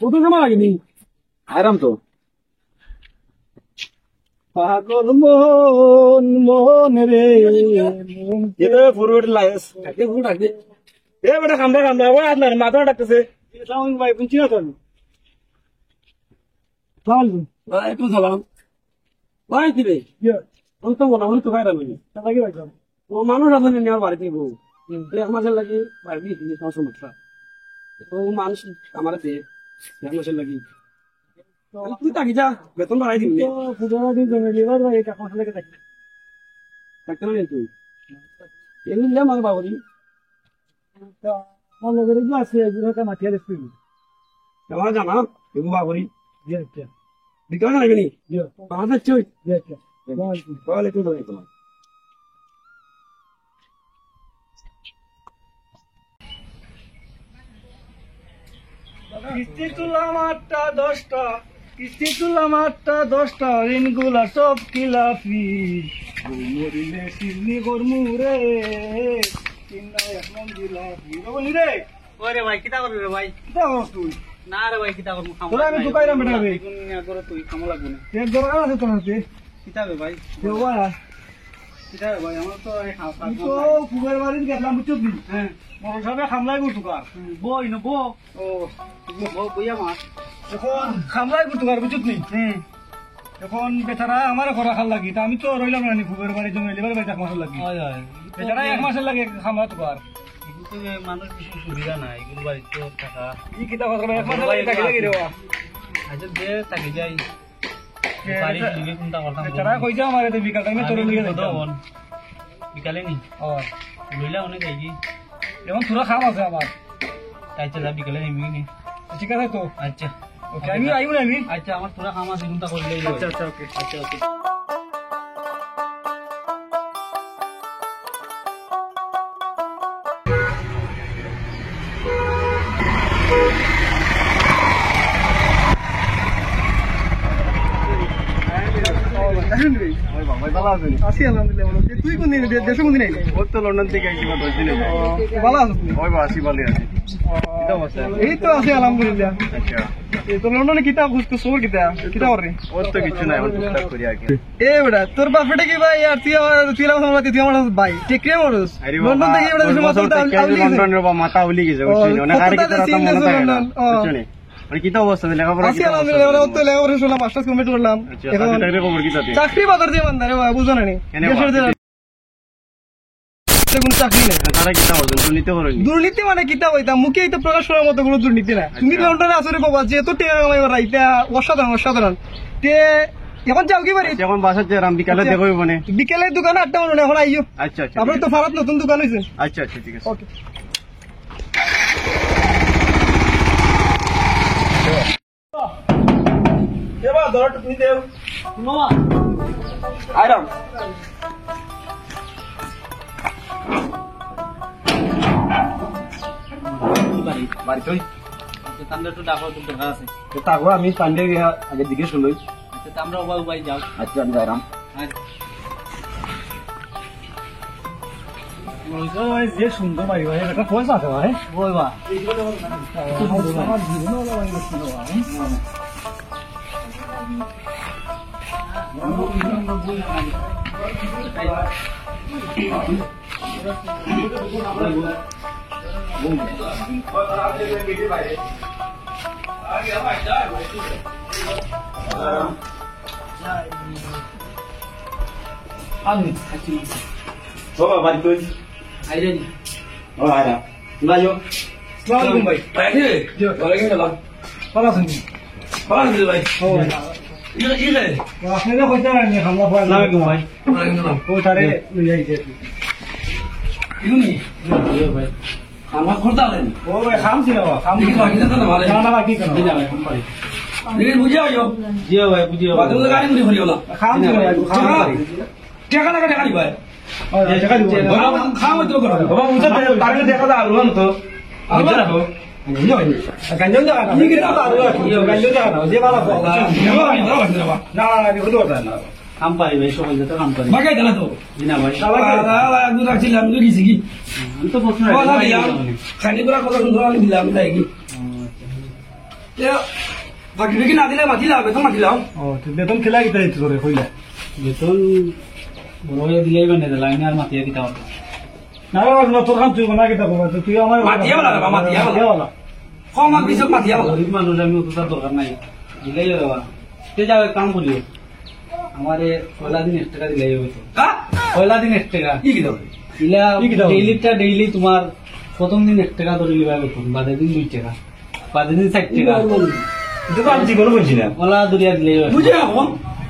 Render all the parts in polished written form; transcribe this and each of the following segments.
কত সময় লাগেনি আরাম তো পাগল মন মন রে এটা ফুরুট লাইস কাকে ভুল রাখবে এ বেটা কামড়া ওই আপনার মাথা ডাকতেছে সালাম ভাই বুঝছি না তো সালাম একটু সালাম ভাই দিবে আমি তো মনে হলো তো ভাই রাখবেন লাগে ভাই ও মানুষ আসলে নেওয়ার বাড়িতে বউ এক মাসের লাগে বাড়ি দিয়ে সমস্যা তো মানুষ আমার আছে এক মাসের লাগে তুই থাকি যা বেতন বাড়াই দিবি তো পুজোর দিন জমে লিভার ভাই এটা কোন লাগে থাকি থাকতে না তুই এমনি যা আমার বাবুরি মনে করে যে আছে এগুলোকে মাটিয়ে দেখবি আমার জানা এগু বাবুরি জি আচ্ছা বিকাল না লাগেনি জি পাঁচ চই জি আচ্ছা তাহলে একটু ধরে তোমার কিস্তি তুলাম 8টা 10টা কিস্তি তুলাম 8টা 10টা ঋণগুলা সব খিলাফি মরিলে সিলনি গরমুরে কিনা এখন জিলাপি বলি রে ওরে ভাই কিতা করবি রে ভাই কিটা করছ তুই না রে ভাই কিতা করবো খামো তোরা আমি ঢুকাইলাম বেটা রে করে তুই খামো লাগবো না এক দরকার আছে তোর হাতে কিতা বে ভাই দেওয়া কিতা বে ভাই আমার তো এই খাওয়া আমি তো ফুগের বাড়ির গেলাম বুঝছো তুই হ্যাঁ মরণ সাহেব খামলাই গুটুকার বই না বো ও বইয়া মাছ এখন খামলাই গুটুকার বুঝছো তুই হুম এখন বেচারা আমার ঘর রাখার লাগি তা আমি তো রইলাম না ফুগের বাড়ি জমে এবার বাড়ি এক মাসের লাগি হয় হয় বেচারা এক মাসের লাগে খামলা তোকার এগুলো তো মানুষ কিছু সুবিধা নাই এগুলো বাড়িতে তো টাকা ই কিতা কথা এক মাসের লাগে থাকি লাগি দেওয়া আচ্ছা যে থাকি যাই বাড়ি দিকে কোনটা করতাম বেচারা কইছে আমার এতে বিকাল টাইমে তোরে লইয়া যাইতাম বিকালে নি ও লইলা অনেক আইকি এখন তোরা খাম আছে আমার আচ্ছা যা বিকালে নিবি নি ঠিক আছে তো আচ্ছা ওকে আমি আইব না আমি আচ্ছা আমার তোরা খাম আছে কোনটা করলে আচ্ছা আচ্ছা ওকে আচ্ছা ওকে আছি আলহামদুলিল্লাহ ভালো তুই কোন দিন দেশে কোন দিন আইলি লন্ডন থেকে আইছি 10 দিন ভালো আছো তুমি ওই বাসি ভালো আছে কিটা বসে এই তো আছি আলহামদুলিল্লাহ আচ্ছা এই তো লন্ডনে কিতা খুঁজতো সোর কিতা কিতা করে ওর তো কিছু নাই এখন টুকটাক করি আগে এ বেটা তোর বাপেটা কি ভাই আর তুই আমার তুই আমার ভাই ঠিক রে মরস লন্ডন থেকে বেটা দেশে লন্ডনের বা মাথা উলি গেছে বুঝছিস অনেক আরে কি তোরা তো মনে থাকে না বুঝছিস মানে কিটা অবস্থা লেখাপড়া আছি আলহামদুলিল্লাহ তো লেখাপড়া শুনলাম মাস্টার্স কমপ্লিট করলাম এখন চাকরি খবর কি তাতে চাকরি বাজার দিয়ে বান্দারে বুঝো না নি কোন চাকরি নেই তারা কিটা করছেন দুর্নীতি করেন দুর্নীতি মানে কিতা হইতা মুখে তো প্রকাশ করার মতো কোনো দুর্নীতি না তুমি লন্ডনে আসরে বাবা যেহেতু টেকা কামাইবার রাইতা অসাধারণ অসাধারণ তে এখন যাও কি বাড়ি এখন বাসার যে রাম বিকালে দেখো মানে বিকেলের দোকানে 8টা মনে এখন আইও আচ্ছা আচ্ছা আপনার তো ফারাত নতুন দোকান হয়েছে আচ্ছা আচ্ছা ঠিক আছে ওকে এবার ধরো তুমি দেও মামা আরাম বাড়ি বাড়ি তুই তাহলে একটু ডাকো তো দরকার আছে তারপর আমি পান্ডে আগে জিজ্ঞেস করলই আচ্ছা আমরা উবাই যাও আচ্ছা আমি যাইরাম যে সুন্দর বাড়ি ভাই একটা পয়সা আছে ভাই বইবা আমার জীবনে ওলা বাড়ি দেখতে দেওয়া আমি বাবা বাড়ি তুই আইরে ও আয়রা নাইও আসসালামু আলাইকুম ভাই ভাই জি ওয়ালাইকুম সালাম ভালো আছেন ভালো আছি ভাই ও ইলে আপনারা কইতে না হামলা পড়া আসসালামু আলাইকুম ভাই ওয়ালাইকুম সালাম ও তারে লই যাইতে ইউনি ভাই আমার করতে দেন ও ভাই খাম ছিল খাম কি বাকি না তো ভালো না বাকি কেন এই যাবে কোম্পানি দিন বুঝিও যাও জিও ভাই বুঝিও বাকি তো গাড়ি মুড়ি ভরিও না খাম ছিল খাম টাকা টাকা টাকা দিবা টাকা দিব বাবা খাও তো করো বাবা বুঝতে তারে দেখা দাও আলু তো আলু রাখো ganjang jangan ini kita taruh lagi ganjang jangan dia malah না হতে পারে না কাম পারি ভাই সবাই যেতে কাম পারি বাগাই দাও তো দিনা ভাই আলা আলু রাখছিলাম আমি গেছি কি আমি তো প্রশ্ন কথা দিলাম খালি করে কথা সুন্দর আমি দিলাম তাই কি বাকি বিকি না দিলে মাতিলাম বেতন মাতিলাম ও বেতন খেলা কিতা দিতে তোরে কইলা বেতন বড় দিলেই মানে লাইন আর মাতিয়া দিতে হবে না না তোর কাম তুই বানা কিতা কইবা তুই আমার মাতিয়া বলা বাবা মাতিয়া বলা কম আর বিশক মাতিয়া বলা গরিব মানুষ আমি অত তার দরকার নাই দিলেই হবে তে যাও এক কাম করিও আমারে পয়লা দিন 1 টাকা দিলেই হবে তো হ্যাঁ পয়লা দিন 1 টাকা কি কি দাও ইলা কি কি দাও? ডেইলি তোমার প্রথম দিন 1 টাকা ধরে লিবা বেতন বাদে দিন 2 টাকা বাদে দিন 4 টাকা এটা তো আমি জীবনে বলছি না পয়লা দরিয়া দিলেই হবে বুঝে রাখো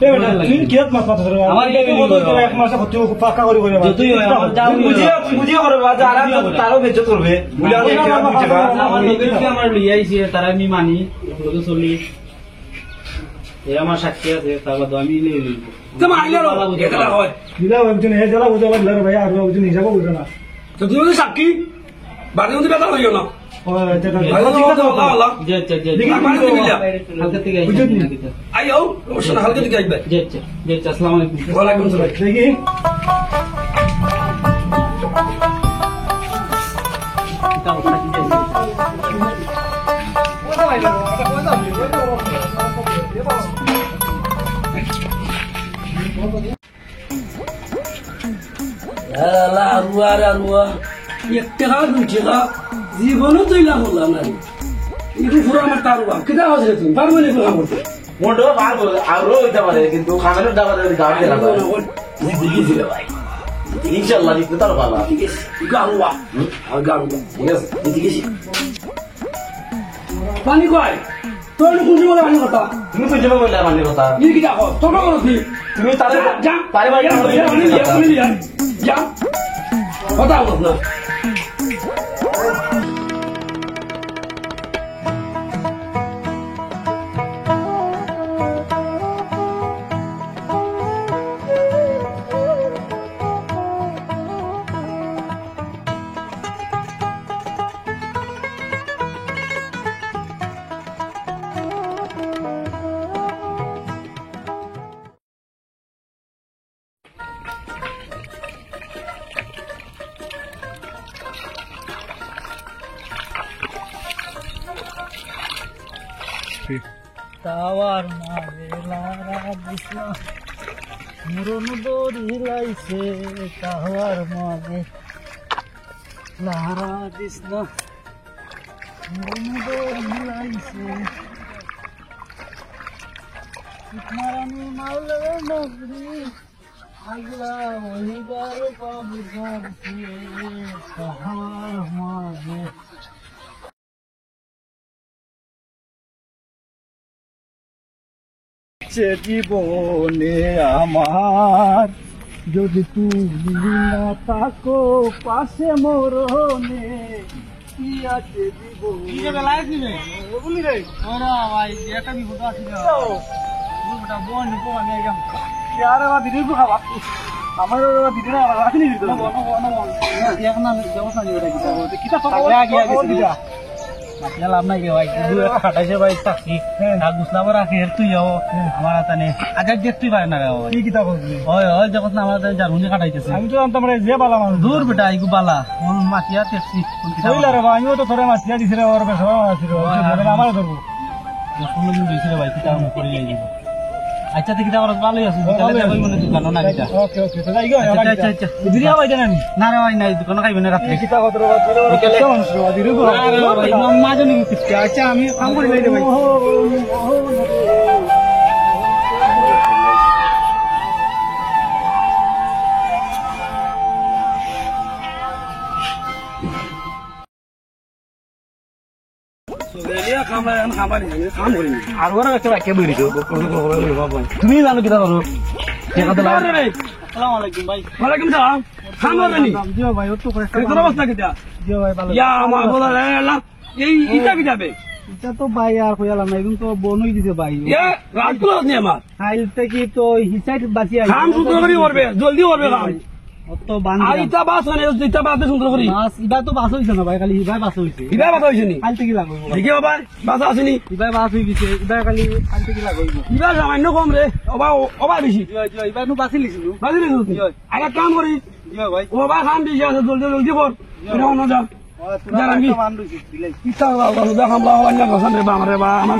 এ বেটা তুই কিয়াত মাছ মাছ ধরে আমার এই এই কত তোর এক মাসে কত পাকা করে করে যতই হয় আমার যাও বুঝিয়ে করবে যারা তারও বেচত করবে বুঝে আর 1 টাকা 2 টাকা আমার লোকের আমার লইয়া আইছে তারা আমি মানি লোকে চলি এ আমার সাক্ষী আছে তারপর তো আমি লই লইব তো মাইলে এটা হয় দিলা একজন হে জ্বালা বুঝা লাগলা রে ভাই আর একজন হিসাব বুঝা না তো তুমি যদি সাক্ষী বাড়ির মধ্যে বেতন হইও না ও এটা ভালো ঠিক আছে আল্লাহ আল্লাহ যে যে যে দেখি আমার দিকে মিলা হালকা থেকে বুঝত নি? আইও ওশনা হালকা দিকে আইবে যে যে যে আসসালামু আলাইকুম ওয়ালাইকুম সালাম দেখি আল্লাহ আরুয়া আরুয়া 1 টাকা 2 টাকা জীবনও তৈলা বললাম না একটু পুরো আমার তারুয়া কেটা হচ্ছে তুমি পারবে না কাম করতে মোটো পারবো আরো হইতে পারে কিন্তু খামের দাবা গাড়ি দিলাম দিয়েছিল ভাই ইনশাল্লাহ দিতে তার ভালো ঠিক আছে গারুয়া আর গারুয়া ঠিক আছে ঠিক আছে পানি কয় তোর খুশি বলে পানি কথা তুমি তো যাবে বললে আমার কথা ই কি দেখো তোর বলো কি তুমি তারে যা তারে বাড়ি যা কথা বল না তাওয়ার মারে লারা দিসনা মুরন দড়ি লাইছে তাওয়ার মারে লারা দিসনা মুরন দড়ি লাইছে মারানি মালে নগরি আগলা ওইবার পাবুদার তাওয়ার মারে সে জীবনে আমার যদি তুমি না থাকো পাশে মরণে কি আছে জীবনে বলি রে আরে বা দিদি তো খাবা আমার দিদি না রাখিনি দিদি কিতা লাভ নাই ভাই খাটাইছে ভাই তাকি গুছলাব রাখি তুই যাও আমার তানে আগে দেখ তুই পারে না কি কিতা করবি হয় হয় যখন আমার জার্মানি খাটাইতেছে আমি তো জানতাম রে যে বালা মানুষ দূর বেটা আইগু বালা মাতিয়া টেক্সি কইলা রে বা আমিও তো তোরে মাছিয়া দিছি রে ওর বেশ মাছি রে আমার ধরবো দিয়েছিল ভাই কিতা করে যাই আচ্ছা তো কিতা আমার ভালোই আছে বিকালে যাবই মনে দোকান না কিতা ওকে ওকে তো যাই গো আচ্ছা আচ্ছা দিদি আবার জানেন না রে ভাই নাই দোকান খাইবে না রাত্রে কিতা কত রে বিকেলে মানুষ রে দিদি গো ভাই মাঝে নি আচ্ছা আমি কাম করে যাই রে ভাই তুমি জানো কিতা করো আসসালামু আলাইকুম ভাই ওয়ালাইকুম সালাম খান মারনি জিও ভাই ও তো করে কোন অবস্থা কিটা জিও ভাই ভালো ইয়া আমার বলা লা এই ইটা কি যাবে এটা তো ভাই আর কইলাম না এখন তো বনই দিছে ভাই এ রাজপুর নি আমার আইল থেকে তো হিসাইড বাঁচি আই খাম সুন্দর করি করবে জলদি করবে কাম অত বান আর ইটা বাস মানে ইটা বাস সুন্দর করি বাস ইবা তো বাস হইছে না ভাই খালি ইবাই বাস হইছে ইবা বাস হইছে নি আইল থেকে লাগবে দেখি বাবা বাস আসেনি ইবাই বাস হই গেছে ইবাই খালি আইল থেকে লাগবে ইবা সামান্য কম রে অবা অবা বেশি জিও জিও ইবাই নু বাসি লিছিল বাজি রে তুই আরে কাম করি জিও ভাই ও বা খান দিছে আছে জলদি জলদি কর এটা না যা ইচ্ছা দেখাম বা অন্য কথা রে বা আমার বা আমার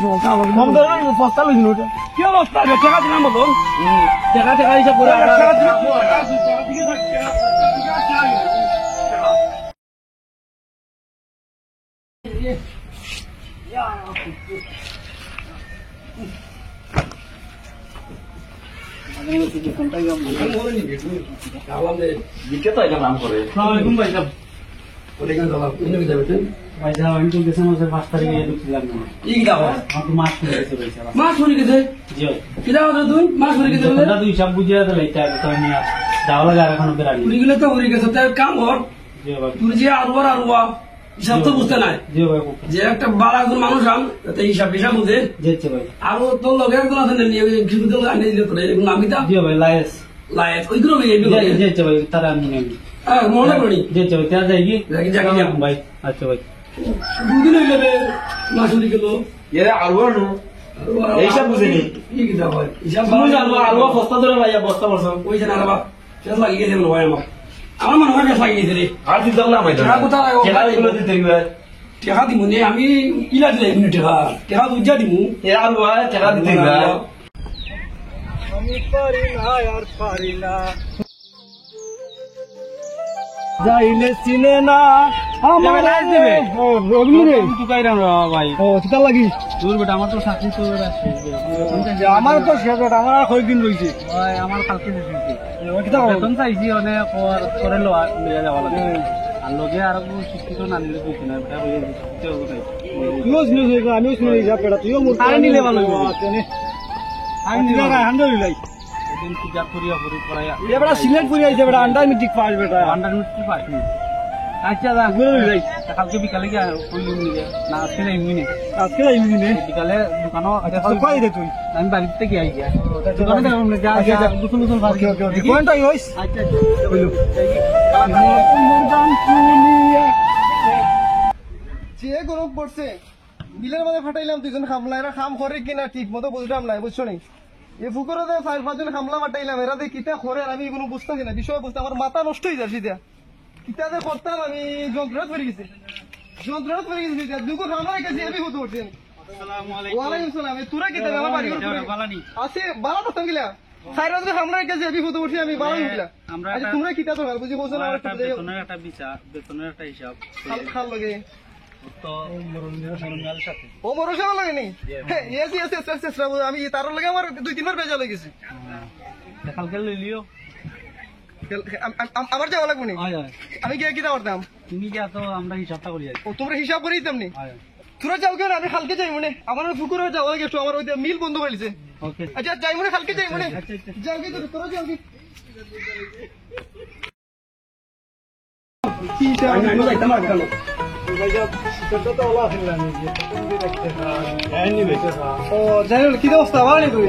সস্তা লইছিল ওটা কি অবস্থা রে টাকা দিলাম বলো টাকা টাকা হিসাব করে দিকে তো এটা নাম করে আমি তো গেছে মাসের 5 তারিখে ঢুকছিলাম না আমার তো মাস শুনে গেছে পয়সা মাছ হয়ে গেছে জি কিরা তুই মাছ হয়ে গেছে তোমরা দুই সব বুঝিয়ে দিলে এটা তো আমি যাওয়া লাগে আর এখন ওদের আগে উড়িগুলো তো উড়ে গেছে তার কাম কর জি ভাই তুই যে আরবা হিসাব তো বুঝতে নাই জি ভাই যে একটা বাড়া একজন মানুষ আম তাতে হিসাব হিসাব বুঝে যেতে ভাই আরো তোর লগে একজন আছেন নিয়ে কিছু আনে দিলে তোরে নামি তা জি ভাই লাইস লাইট ওইগুলো নিয়ে যেতে ভাই তারা আমি নেই হ্যাঁ মনে করি যেতে ভাই তারা যাই কি ভাই আচ্ছা ভাই দুদিন হয়ে যাবে মাছ উড়ে গেল এর আলু নো এইসব বুঝেনি কি কি যাবে হিসাব তুমি জানো আলু বস্তা ধরে ভাইয়া বস্তা বসো ওই যে না বাবা শেষ লাগিয়ে গেছে মনে হয় আমার মনে হয় শেষ লাগিয়ে গেছে রে আর দিতে না ভাই টাকা কোথায় লাগবে? কেনা এগুলো দিতে গিয়ে টেকা দিমু নে আমি ইলা দিলাই মিনিট টেকা টেকা দুইটা দিমু এর আলু টাকা দিতে গিয়ে আমি পারি না আর পারি না যাইলে চিনে না আমার ভাই ও কিতা লাগি দূর বেটা আমার তো চাকরি তো আমার তো শেষ হট, আমার আর কয়েকদিন রয়েছে ভাই আমার কালকে কিতা বেতন চাইছি অনেক করে লো লিয়ে যাওয়া লাগে আর লগে আর শিক্ষিত না নিলে বুঝি না বেটা তুইও শুনেছিস আমিও শুনে যা পেড়া তুইও মোর তাই নিলে ভালো হইবো। আমি আলহামদুলিল্লাহ এদিন পূজা করিয়া করি করাইয়া এবারে সিলেক্ট করে আইছে বেটা আন্ডার মিটিক পাস বেটা 100 মিনিট কি পাইছি আচ্ছা দা কালকে বিকালে গিয়ে কইলুম নিয়ে না আজকে যাইমু নি আজকে যাইবি নে বিকালে দোকানও কই দে তুই আমি বাড়িতে গিয়ে আইয়া দোকানে যাবো না যা যা দুটো নতুন ওকে ওকে ওকে কোনটা হইস আচ্ছা যে গরম পড়ছে বিলের মধ্যে ফাটাইলাম দুইজন খামলা এরা খাম করে কিনা ঠিক মতো বুঝলাম না বুঝছো নি এ ফুকরে 4-5 জন খামলা ফাটাইলাম এরা দিয়ে কিতা করে আমি কোনো বুঝতেছি না বিষয় বুঝতে আমার মাথা নষ্ট হয়ে যাচ্ছে দিয়া কিতা যে করতাম আমি যন্ত্রণা পড়ে গেছি দুটো খামলা গেছি আমি হতে উঠছি ওয়ালাইকুম সালাম তোরা কিতা আমার বাড়ি আছে বালা তো গিলা সাইরা যদি খামলা গেছি আমি হতে উঠছি আমি বালা গিলা আমরা আচ্ছা তোমরা কিতা তো বুঝি বলছো না বেতনের একটা বিচার বেতনের একটা হিসাব খাল লাগে তো মরুমিয়াল সাথে ও মরসা লাগে নি আমি তার লাগে আমার 2-3 বার বেজা লেগেছে কালকে লইলিও আমার যাওয়া লাগবে নি আমি গিয়ে কিতা করতাম তুমি কি তো আমরা হিসাবটা করি ও তোমরা হিসাব করে দিতাম নি তোরা যাও কেন আমি কালকে যাই মনে আমার পুকুরে যাওয়া গেছো আমার ওই মিল বন্ধ হয়েছে ওকে আচ্ছা যাই মনে কালকে যাই মনে যাও কি তোরা যাও কি কি অবস্থা ভালো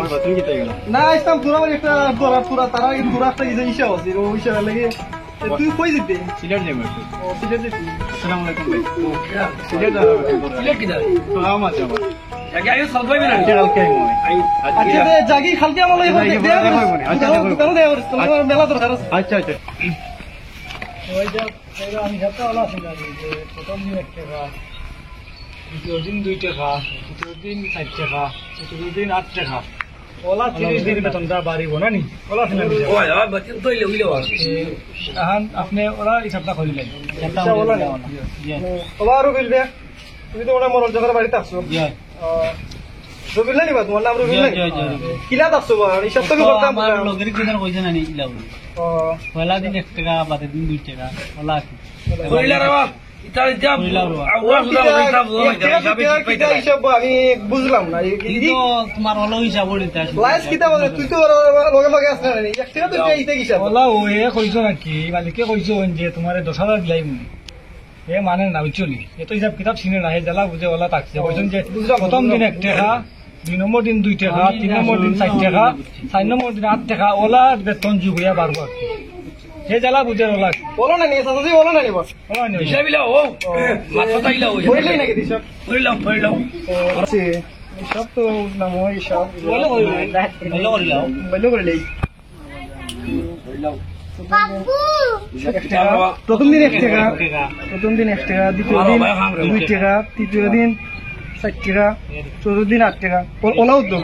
না ইসলাম তোরা একটা তোরা তারা তোরা একটা হিসাব আছে ও হিসাব লাগে তুই কই দিতে সিলেট যাবো ও সিলেট যেতে আসসালামু আলাইকুম ভাই সিলেট সিলেট কি যায় সালাম আছে আমার আগে আগে সব পাইবে না কালকে আচ্ছা জাগি খালকে আমার লাগে দোকানে দেয়া করছ তোমার মেলা দরকার আছে আচ্ছা আচ্ছা ওই যে আমি যাত্রা ওলা ছিল যে প্রথম দিন 1 টাকা দ্বিতীয় দিন 2 টাকা তৃতীয় দিন 4 টাকা চতুর্থ দিন 8 টাকা ওলা 30 দিন বেতনটা বাড়িব না নি ওলা ছিল ওই আর বাচ্চা তো লইলো এখন আপনি ওরা হিসাবটা করিলেন একটা ওলা না ওলা আরো বিলবে তুমি তো ওরা মরল জায়গার বাড়িতে আসছো রবিল না নিবা তোমার নাম রবিল না কিলা আসছো হিসাব তো করতাম আমার লগের কিদার কইছে না নি ইলা ও পয়লা দিন 1 টাকা বাদে দিন 2 টাকা ওলা আছে কইলা রে বাপ ইতা ইতা আওয়া সুদা হিসাব হিসাব আমি বুঝলাম না কিন্তু তোমার হলো হিসাব দিতে আসবে লাইস কিতা বলে তুই তো লগে লগে আসছ না এক টাকা তো এইতে হিসাব ওলা ও এ কইছো নাকি মালিকে কইছো যে তোমারে 10,000 দিলাই মুনি এ মানে না বুঝলি এ তো হিসাব কিতাব চিনে না হে জ্বালা বুঝে ওলা তাকছে কইছেন যে প্রথম দিন 1 টাকা 2 নম্বর দিন 2 টাকা 3 নম্বর দিন 4 টাকা 4 নম্বর দিন 8 টাকা ওলা বেতন যুগিয়া বাড়বো হে জ্বালা বুঝে ওলা বলো না নি সাথে বলো না নি বস হিসাব ইলা ও মাথা তাইলা ও বললেই নাকি হিসাব কইলাম আছে সব তো নাম হয় সব বলো বলো করিলাও বলো করে লই প্রথম দিন 1 টাকা, প্রথম দিন 1 টাকা, দ্বিতীয় দিন 2 টাকা, তৃতীয় দিন 4 টাকা, চতুর্থ দিন 8 টাকা। ওলা উদ্যোগ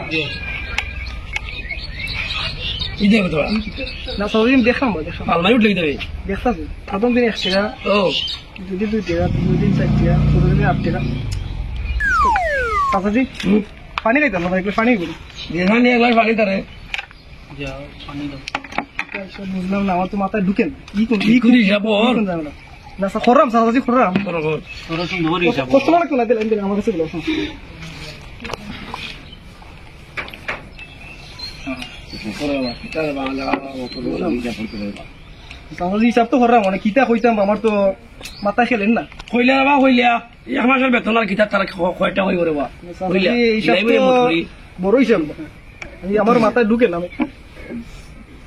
না, সবদিন দেখলাম দেখতাছি। প্রথম দিন 1 টাকা, দ্বিতীয় দিন 2 টাকা, তৃতীয় দিন 4 টাকা, চতুর্থ দিন 8 টাকা। চাচাজি পানি খাইতাম না, একটু পানি করি। বুঝলাম না, আমার তো মাথায় ঢুকেন। না স্যার, খরাম চাচাজি, খরাম কষ্ট লাগতো না, দিলেন দিলেন আমার কাছে বলো। চাচাজি হিসাব তো খরাম, মানে কিতা কইতাম, আমার তো মাথায় খেলেন না। কইলা বা কইলা এক মাসের বেতন আর কিতা তারা কয়টা হয়ে করে বা চাচাজি হিসাব তো বড় হিসাব, আমার মাথায় ঢুকে না।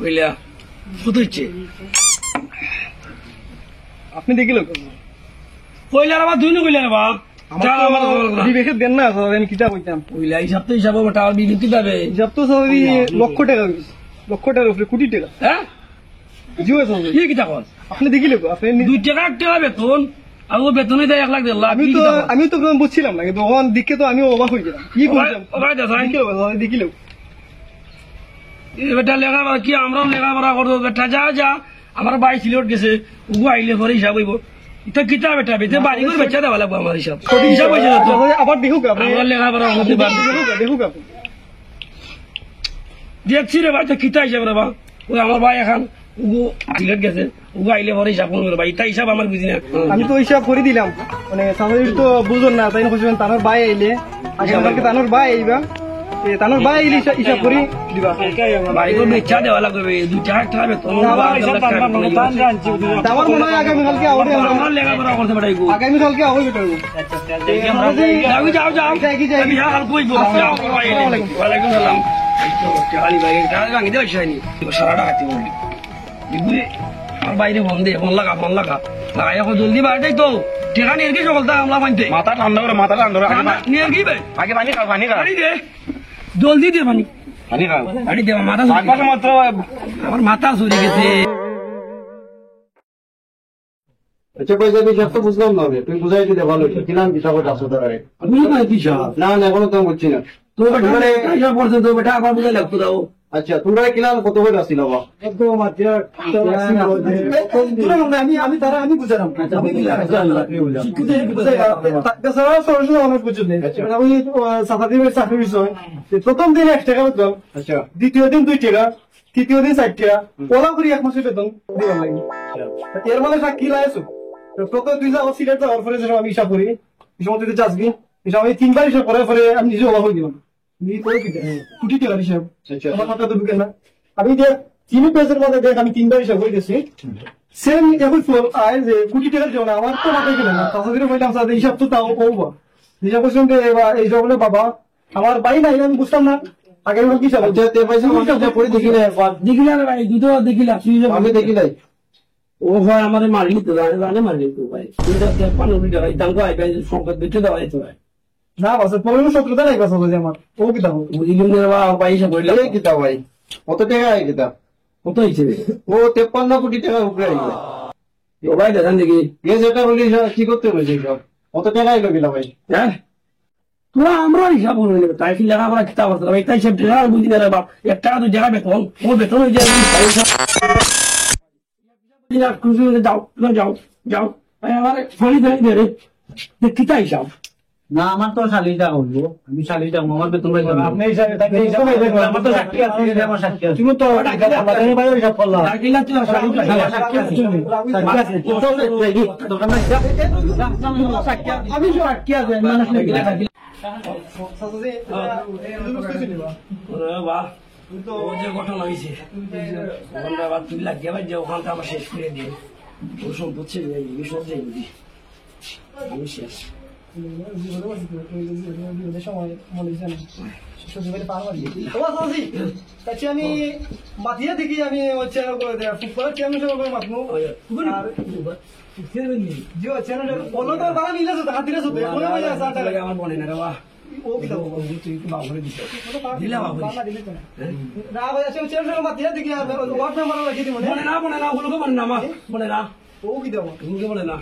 কইলা কত হচ্ছে আপনি দেখিল কইলা বা দুই কইলা বা বিবেকে দেন না, আমি কিতা কইতাম। কইলা হিসাব তো হিসাব হবে টাকা বিল কি পাবে হিসাব তো সবই লক্ষ টাকা হয়েছে, লক্ষ টাকার উপরে, কোটি টাকা। হ্যাঁ জিও সবই কি কিতা কর আপনি দেখিল, আপনি 2 টাকা 1 টাকা বেতন আর ও বেতনই দেয় 1 লাখ 1.5 লাখ। আমি তো বুঝছিলাম না, কিন্তু ওখান দিকে তো আমি অবাক হয়ে গেলাম। কি করছিলাম দেখিল বেটা লেখাপড়া কি আমরাও লেখাপড়া করবো বেটা, যা যা আমার বাই সিলেট গেছে ও আইলে পরে হিসাব হইব। এটা কিতা বেটা বেতে বাড়ি করে বেচা দেওয়া লাগবো আমার হিসাব হিসাব হয়েছে না তো। আবার দেখুক আপনি, আমার লেখাপড়া করতে পারবি দেখুক আপনি। দেখছি রে ভাই, তো কিতা হিসাব রে বা ওই আমার ভাই এখন ও সিলেট গেছে ও আইলে পরে হিসাব করবো ভাই, এটা হিসাব আমার বুঝি না। আমি তো হিসাব করে দিলাম, মানে সামনে তো বুঝুন না, তাই খুঁজবেন তানোর বাই আইলে আগামীকালকে তানোর বাই আইবা, তানোর বাই আইলে হিসাব করি দিবা। বাড়ি করে বেচা দেওয়া লাগবে 2 টাকা 1 টাকা বেতন। আমার মনে হয় আগামীকালকে আমার লেখাপড়া করতে পারবো, আগামীকালকে আবার বেটাবো। যাও যাও আমি হাল কইব। ওয়ালাইকুম সালাম। টালি ভাই টাকা ভাঙি দেওয়া হয়নি, সারাটা হাতে বললি এগুলি আমার বাইরে ফোন লাগা লাগাই এখন জলদি বাড়ি তো টেকা নিয়ে গিয়ে সকলটা আমলা পাইতে মাথা ঠান্ডা করে, মাথা ঠান্ডা করে। নিয়ে গিয়ে ভাই আগে পানি খাও, পানি খাও, পানি দে, জলদি দে পানি পানি খাও। পানি দে, মাথা মাত্র আমার মাথা চুরি গেছে। আচ্ছা পয়সা হিসাব তো বুঝলাম না, তুই বুঝাই দিতে ভালো, কিলাম হিসাবটা আসো তোর আগে। না না এখনো তো বুঝছি না। তো বেটা পড়ছে তো বেটা আবার বুঝে লাগতো দাও। আচ্ছা তোমরা কিলাম কত করে আসছিল বা আমি তারা আমি বুঝালাম চাকরি বিষয়। প্রথম দিন 1 টাকা বেতন, আচ্ছা দ্বিতীয় দিন 2 টাকা, তৃতীয় দিন 4 টাকা, ওলা করি 1 মাসের বেতন দিবার লাগে। এর মানে কি লাগাইছো প্রথম তুই যে আমার সিলেট যাওয়ার পরে যেসব আমি হিসাব করি, এই সময় তুই চাষবি হিসাব আমি 3বার হিসাব করার পরে আমি নিজে অবাক হয়ে দিলাম। কোটি টাকার হিসাব আমার মাথা তো ঢুকে না। আমি যে 3 পেজের মধ্যে দেখ আমি 3বার হিসাব করে দিয়েছি, সেম এখন আয় যে কোটি টাকার জন্য আমার তো মাথায় গেলে না। তাছাড়া বললাম হিসাব তো তাও কমবা হিসাব করছিলাম যে এই সব বলে বাবা আমার বাড়ি নাই, আমি বুঝতাম না আগে কি হিসাব পয়সা পরে দেখি না একবার, দেখিলা ভাই দুটো দেখিলা আমি দেখি নাই। ও ভাই আমার মারলি তো জানে মারলি তো ভাই 15 টাকা দাম তো আইবে সংকট দিতে দেওয়া যেত ভাই না বাস 15-17 নাই বাস যে আমার ও কি দাম বুঝিলাম না বা পয়সা কইলা এই কিতা ভাই কত টাকা আই কিতা? কত হইছে ও 53 কোটি টাকা উপরে আইলো। ও ভাই দেখান দেখি এ যেটা বলি কি করতে হয়েছে সব কত টাকা আইলো কিনা ভাই? হ্যাঁ তোরা আমরা হিসাব করে নেবে তাই কি লেখাপড়া কিতাব আছে ভাই, তাই সব টাকা বুঝি না রে বাপ 1 টাকা 2 টাকা বেতন ও বেতন হয়ে যায় যাও যাও যাও আমার ফানি দে রে কিতা হিসাব না আমার তো শালিটা করবো, আমি শালিটা আমার বেতন পাই আপনি হিসাব আমার তো সাক্ষী আছে, আমার সাক্ষী আছে। তুমি তো আমাদের ভাই হিসাব করলা ডাকিলা তুই সাক্ষী আছে আমি সাক্ষী আছে মানুষ নাকি যে ঘটনা হয়েছে তুই লাগিয়ে ভাই যে ওখানটা আমার শেষ করে দিয়ে ও সম্পদ ছিল সব যাই আমি শেষ আমি মাতিয়ে দেখি আমি চ্যানেল মাতমু আমার বনে না রে বা ও কি দাও তুই একটু মাফ করে দিস দিলে মাফ করিস না ভাই আছে চেয়ারম্যান মাতিয়া দেখি ওয়ার্ড মেম্বার রাখি দিমু বলে না বলবো বলে না মা বলে না ও কি দাও তুমি বলে না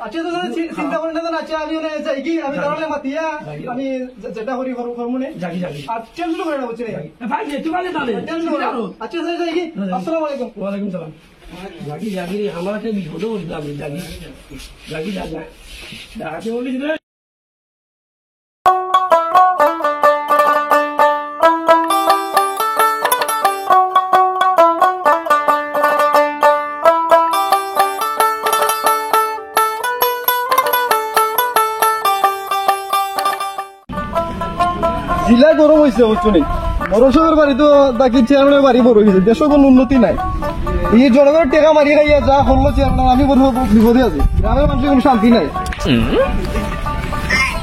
আচ্ছা তো চিন্তা করেন না আচ্ছা আমি যাই কি আমি দাঁড়ালে মাতিয়া আমি যেটা করি করবো না জাগি আর টেনশন করে না বুঝছি ভাই তুই বলে তাহলে আচ্ছা যাই কি আসসালামু আলাইকুম ওয়ালাইকুম সালাম জাগি রে আমার একটা বিপদ বলছিল আমি জাগি ডাকাতে বলি রে জেলা গরম হয়েছে বুঝছি বড়সবের বাড়ি তো বাকি চেয়ারম্যানের বাড়ি বড় হয়েছে দেশের কোনো উন্নতি নাই এই জনগণের টেকা মারিয়ে খাইয়া যা করলো চেয়ারম্যান আমি বড় বিপদে আছি গ্রামের মানুষের কোনো শান্তি নাই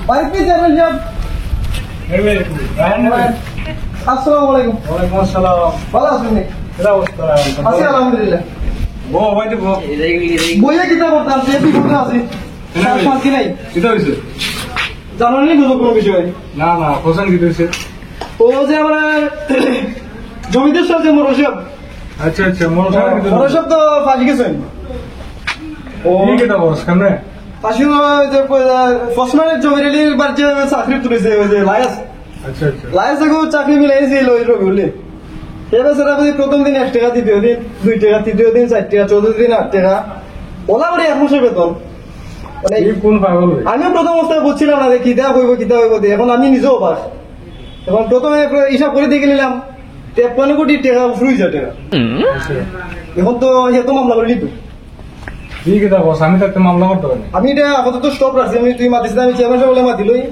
বাড়ি কি চেয়ারম্যান সাহেব আসসালামু আলাইকুম ওয়ালাইকুম আসসালাম ভালো আছেন নি এটা অবস্থা আছি আলহামদুলিল্লাহ বউ ভাই দেবো বইয়া কিতা করতাম সে বিপদে আছি শান্তি নাই কিটা হয়েছে জানো নি বুঝো কোনো বিষয় না হোসেন কি হয়েছে ও যে আমরা জমিদের সাথে মরসব আচ্ছা মরসব তো ফাঁসি গেছেন ও কেটা বস কেমনে ফাঁসি যে ফসমানের জমির বাড়িতে চাকরি তুলেছে ওই যে লায়াস আচ্ছা লায়াস চাকরি মিলাইছিল ওই রবি বলে এবার সেটা প্রথম দিন 1 টাকা দ্বিতীয় দিন 2 টাকা তৃতীয় দিন 4 টাকা চতুর্থ দিন 8 টাকা ওলা করে 1 মাসের বেতন মানে কোন পাগল আমিও প্রথম অবস্থায় বুঝছিলাম না যে কিতা হইব এখন আমি নিজেও অবাক এখন প্রথমে হিসাব করে দেখে নিলাম 53 কোটি টাকা উপরে যায় টাকা এখন তো এত মামলা করে নিত ঠিক আছে বস আমি তো একটা মামলা করতে পারি আমি এটা আপাতত স্টপ রাখছি আমি তুই মাতিস না আমি চেয়ারম্যান সাহেব বলে মাতিলই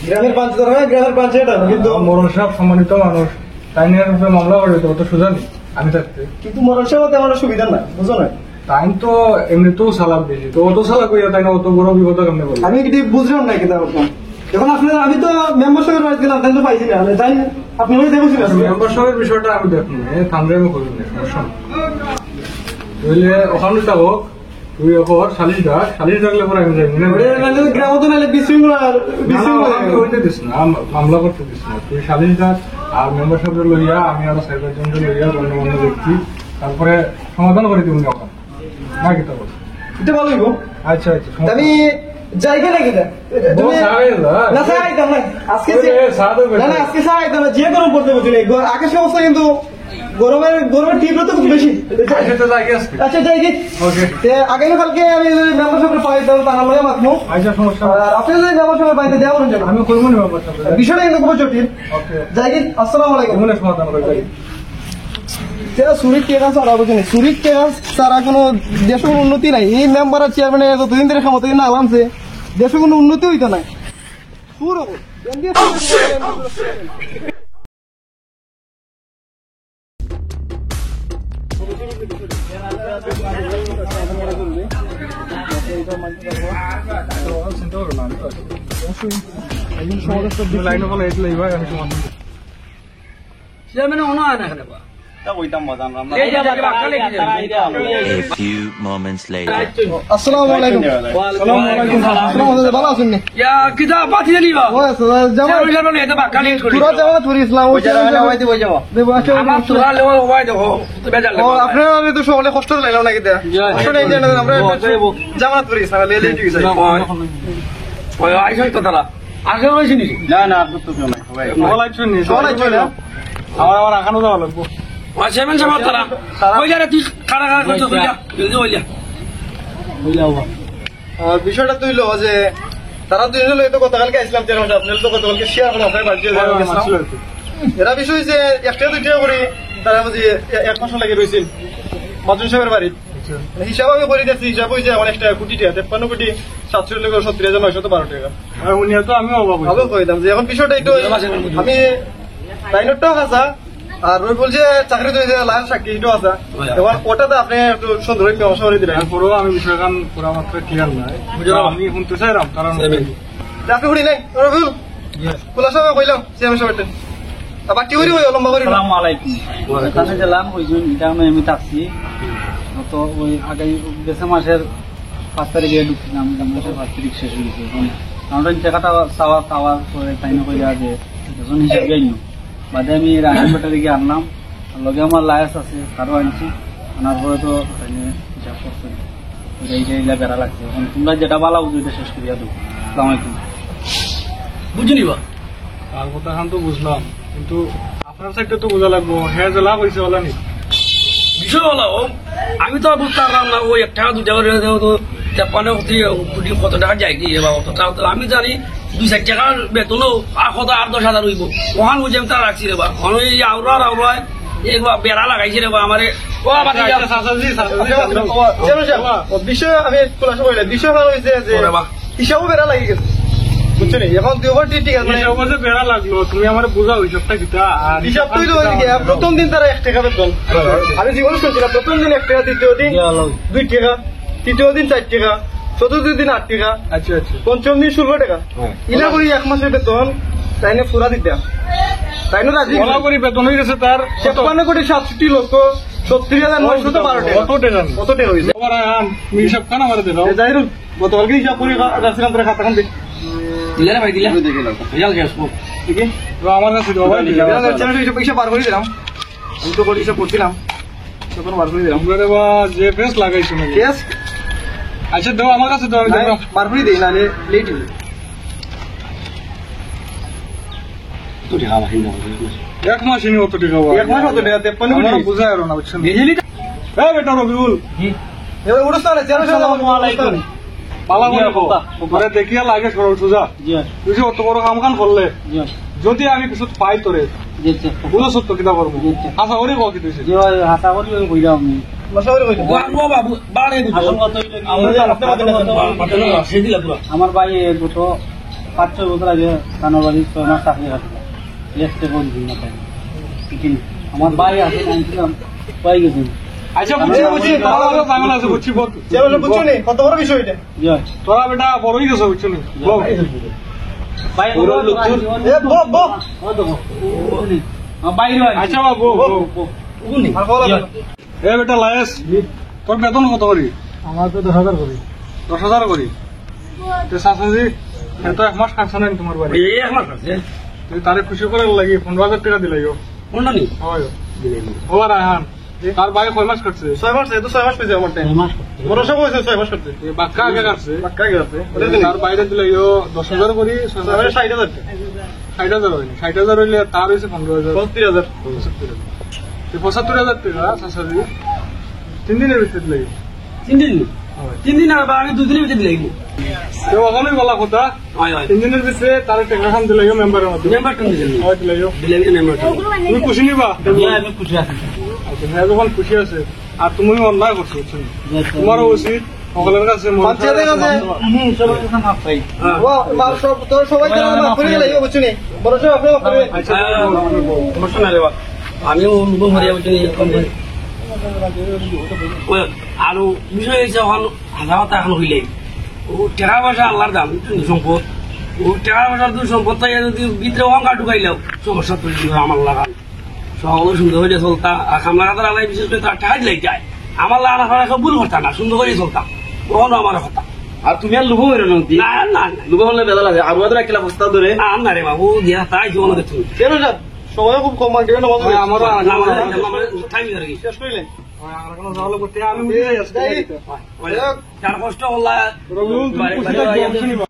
গ্রামের পঞ্চায়েত হয় গ্রামের পঞ্চায়েত কিন্তু মরণ সাহেব সম্মানিত মানুষ তাই নিয়ে উপরে মামলা করে তো অত সোজা নেই আমি থাকতে কিন্তু মরণ সাহেব তেমন সুবিধা না বুঝো না টাইম তো এমনিতেও সালাক বেশি তো অত সালাক হইয়া তাই না অত বড় বিপদ কেমনে বলবো আমি কি বুঝলাম না কিতা করতাম এখন আপনার আমি তো মেম্বার সাহেবের বাড়িতে গেলাম তাই তো পাইছি না তাই আপনি ওই দেখেছিলেন মেম্বারশিপের বিষয়টা আমি দেখুন থামলে আমি করি না সমস্যা বুঝলে ওখানে থাকো তুই এখন সালিশ ডাকলে পরে আমি যাই গ্রাম তো নাহলে বিশৃঙ্খলা হইতে দিস না মামলা করতে দিস না তুই সালিশ ডাক আর মেম্বারশিপ লইয়া আমি আরো 4-5 জন লইয়া গণ্যমান্য ব্যক্তি তারপরে সমাধান করে দিব ওখানে না কি তো এটা ভালো হইব আচ্ছা আমি যাইগে নাকি না আজকে আজকে যে গরম পড়তে বুঝলি আকাশের অবস্থা কিন্তু গরমের তীব্রতা খুব বেশি আচ্ছা যাই কি আগামীকালকে আমি মেম্বার সাহেবের পাই তারা লয়ে মাতমো আপনি যদি মেম্বার সাহেবের পাইতে দেওয়া বলেন আমি করবো না বিষয়টা কিন্তু খুব জটিল যাই কি আসসালামু আলাইকুম সমাধান করে সুরিক টেকা ছাড়া বুঝেনি সুরিক টেকা ছাড়া কোনো দেশের কোনো উন্নতি নাই এই মেম্বার আর চেয়ারম্যানে যতদিন ধরে ক্ষমতা না আনছে দেশের কোনো উন্নতি হইতো নাই সুর চিন্তা করো না লাইন ওখানে এটলে ভাই আমি সমাধান চেয়ারম্যান অন হয় না এখানে A few moments later. আসসালামু আলাইকুম ভালো আছেন নি কিতা পাতি দিবা চেয়ারম্যান এটা বাকালি করি পুরো জামাত পুরি ইসলাম আপনারা তো সকলে কষ্ট লাইলাম নাকি আমরা জামাত পুরি ইসলাম আইসন তো তারা আগে হয়েছে নাকি না আপনার তো কেউ নাই সবাই চলে আমার আখানো যাওয়া লাগবো চেয়ারম্যান সাহেব তারা কইলা রে তুই খাড়া করছো কইলা জলদি কইলা বিষয়টা তুইল যে তারা দুইজন তো গতকালকে আসলাম চেয়ারম্যান সাহেব আপনার তো গতকালকে শেয়ার করলাম আপনার বাড়িতে এরা বিষয় যে 1-2 করে তারা বুঝি 1 মাস লাগে রয়েছেন মাজুন সাহেবের বাড়ি হিসাব আমি করে দিচ্ছি হিসাব হয়েছে অনেক টাকা কোটি টাকা 53 কোটি 770,912 টাকা উনি তো আমি অভাব ভালো কইতাম যে এখন বিষয়টা একটু আমি লাইনটাও আসা আর ওই বলছে চাকরি তো লাইন সাক্ষী এটাও আসা এবার ওটাতে আপনি একটু সুন্দর ব্যবসা করে দিলেন তারপরেও আমি বিষয়খান পুরা মাত্রা ক্লিয়ার নাই আমি শুনতে চাইলাম কারণ আপনি উড়ি নাই খোলা সবাই কইলাম চেয়ারম্যান সাহেব বাকি করি ওই লম্বা করি এখানে গেলাম ওই জন্য এটা আমি থাকছি তো ওই আগামী ডিসেম্বর মাসের 5 তারিখে ঢুকছিলাম ডিসেম্বর মাসের 5 তারিখ শেষ হয়েছে আমরা টাকাটা চাওয়ার পরে তাই না কইরা যে যখন হিসাবে আইন বাদে আমি রাশন ব্যাটারি গিয়ে আনলাম লগে আমার লায়াস আছে তারও আনছি আনার পরে তো তাই হিসাব করছে এইটা বেড়া লাগছে এখন তোমরা যেটা বালা বুঝো এটা শেষ করিয়া দেবো। আসসালামু আলাইকুম। বুঝিনি বা তার কথা এখন তো বুঝলাম, কিন্তু আপনার সাইডটা তো বোঝা লাগবো। হ্যাঁ যে লাভ হয়েছে বলা নি বিষয় হলো আমি তো আর বুঝতে পারলাম না ওই 1 টাকা 2 টাকা তো জাপানে কত টাকা যায় কি আমি জানি 2-4 টাকার বেতনও আর 10,000 হইব ওখান বুঝে আমি তার রাখছি রে বা এই আউরায় একবার বেড়া লাগাইছি রে বা আমারে ও আমার বিষয় আমি খোলাসা করিলাম। বিষয় হয়েছে যে হিসাবও বেড়া লাগি গেছে, বুঝছো নি? এখন দুবার ঠিক আছে, যে বেড়া লাগলো তুমি আমার বোঝা হিসাবটা কিতা। আর হিসাব তো প্রথম দিন তারা 1 টাকা বেতন, আমি জীবনে শুনছিলাম প্রথম দিন 1 টাকা, দ্বিতীয় দিন 2 টাকা, তৃতীয় দিন 4 টাকা, চতুর্থ দিন 8 টাকা, আচ্ছা আচ্ছা পঞ্চম দিন 16 টাকা। ইনা করি 1 মাসের বেতন তাইনে পুরা দিতাম, তাইনে রাজি বলা করি বেতন হয়ে গেছে তার 56 কোটি 67 লক্ষ 70,912 টাকা। কত টাকা কত টাকা হয়েছে? তুমি হিসাব খান আমার দিল জাহিরুল গতকালকে হিসাব করে রাখছিলাম তোর খাতা খান দিলে রে ভাই দিলে রেজাল্ট শেষ ঠিক আছে। আমার কাছে দাও ভাই। হিসাব বার করে দিলাম, আমি তো করে হিসাব করছিলাম তখন বার করে দিলাম। আমরা দেবা যে ফেস লাগাইছো নাকি? কেস আচ্ছা দাও আমার কাছে দাও, আমি দেখলাম বার করে দিই, নাহলে লেট হবে। তো টাকা বাহিনী না 1 মাস ইনি কত টাকা 1 মাস কত টাকা? 53 কোটি। আমার বুঝায় আর না বুঝছেন? হ্যাঁ বেটা রবিউল এবার উড়স না, আসসালামু আলাইকুম। পালা করে তোরে দেখিয়া লাগে সরল সোজা। তুই যে অত বড় কাম খান করলে যদি আমি কিছু পাই তোরে বুঝো সত্য কিতা করবো আশা করি কি তুই হাতা করি কইলাম মশাউরি কইতো বাবু বাড়ে আমার ভাই গত 5-6 বছর আগে কানোর বাড়ি 6 মাস চাকরি করছিল, লেখতে কোন দিন না পাই। আমার ভাই আছে আনছিলাম পাই গেছেন। আচ্ছা বুঝছি জামিন আছে বুঝছি বুঝছো নি কত বড় বিষয় এটা? তোরা বেটা বড়ই গেছো বুঝছো নি ভাই আচ্ছা বাবু এ বেটা লায়েস তোর বেতন কত করি? আমার তো 10,000 করি। 10,000 করি। তো চাচাজি এত 1 মাস খাচ্ছে না তোমার বাড়ি, এই আমার কাছে তুই তারে খুশি করার লাগি 15,000 টাকা দিলাইও। কোনটা নি হয় ও রায়হান তার ভাই 6 মাস কাটছে। 6 মাস, এই তো 6 মাস পেয়েছে আমার টাইম। বড় সব হয়েছে 6 মাস করতে। বাক্কা আগে কাটছে, পাক্কা গেছে। তার বাইরে দিলাইও 10,000 করি। 60,000 টাকা। 60,000 হয়নি, 60,000 হইলে তার হয়েছে 15,000 75,000। 75,000 টাকা চাচাজি 3 দিনের ভিতরে দিলাই। 3 দিন আর আমি 2 দিনের ভিতরে দিলাই তো ওখানে বলা কথা হয় হয় 3 দিনের ভিতরে তার টাকা খান দিলাইও মেম্বারের মধ্যে মেম্বার টন দিলেন হয় দিলাইও। দিলে মেম্বার টন তুমি খুশি নিবা? আমি খুশি আছি। আচ্ছা হ্যাঁ যখন খুশি আছে আর তুমি অন্যায় করছো বুঝছো, তোমারও উচিত সকলের কাছে বাচ্চাদের কাছে সবার কাছে মাপ পাই। সব তোর সবাই মাফ করে দিলাই, বুঝছো নি? বড় সব আপনি মাফ করে দিন। আচ্ছা সমস্যা নাই রে বা আমিও অনুভব করি কম করে আরো বিষয় হয়েছে এখন হাজার কথা এখন হইলে ও টাকা পয়সা আল্লাহর দাম সম্পদ ও টাকা পয়সার তো সম্পদ থাকে যদি ভিতরে অহংকার ঢুকাইলেও সমস্যা তৈরি হয় আমার লাগান সকলে সুন্দর হয়ে চলতা আর খামলা কাতার আলাই বিশেষ করে তার টাকা দিলাই যায় আমার লাগানো হয় সব ভুল করতাম না সুন্দর করে চলতাম কখনো আমার কথা আর তুমি আর লুবো হইল নদী না না লুবো হলে বেলা লাগে আর ওদের একটা বস্তা ধরে না রে বাবু দিয়া তাই জীবন দেখুন কেন স্যার সময় খুব কম আছে, কেন আমারও টাইম ধরে গেছে শেষ করিলেন? আর কোনো ঝামেলা করতে আমি বুঝে যাই আজকে। চার কষ্ট হল্লা রবিউল তুমি খুশি থাকবে, অবশ্যই নিবা।